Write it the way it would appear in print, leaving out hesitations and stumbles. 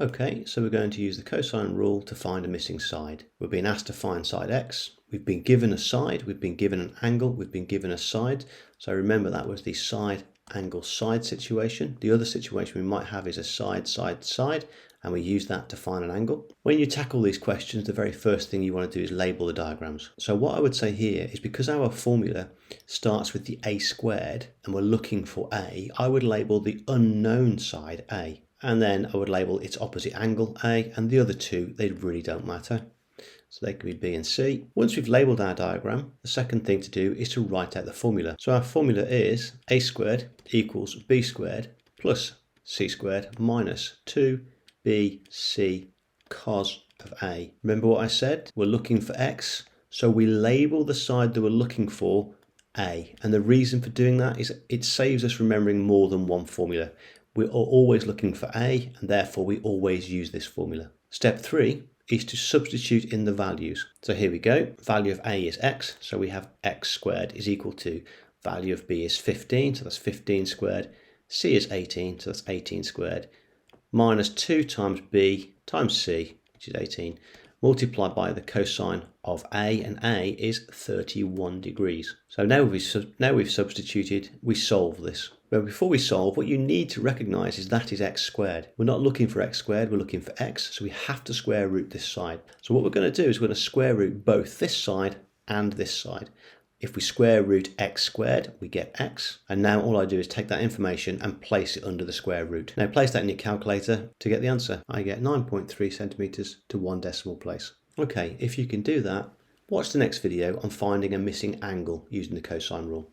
Okay, so we're going to use the cosine rule to find a missing side. We're being asked to find side x. We've been given a side, we've been given an angle, we've been given a side. So remember that was the side, angle, side situation. The other situation we might have is a side, side, side, and we use that to find an angle. When you tackle these questions, the very first thing you want to do is label the diagrams. So what I would say here is because our formula starts with the a squared and we're looking for a, I would label the unknown side a. And then I would label its opposite angle A, and the other two, they really don't matter. So they can be B and C. Once we've labelled our diagram, the second thing to do is to write out the formula. So our formula is a squared equals b squared plus c squared minus 2bc cos of A. Remember what I said? We're looking for x, so we label the side that we're looking for A. And the reason for doing that is it saves us remembering more than one formula. We are always looking for A, and therefore we always use this formula. Step 3 is to substitute in the values. So here we go. Value of A is x, so we have x squared is equal to value of B is 15, so that's 15 squared. C is 18, so that's 18 squared. Minus 2 times B times C, which is 18, multiplied by the cosine of A, and A is 31 degrees. So now we've substituted, we solve this. But before we solve, what you need to recognise is that is x squared. We're not looking for x squared, we're looking for x, so we have to square root this side. So what we're going to do is we're going to square root both this side and this side. If we square root x squared, we get x. And now all I do is take that information and place it under the square root. Now place that in your calculator to get the answer. I get 9.3 centimetres to 1 decimal place. Okay, if you can do that, watch the next video on finding a missing angle using the cosine rule.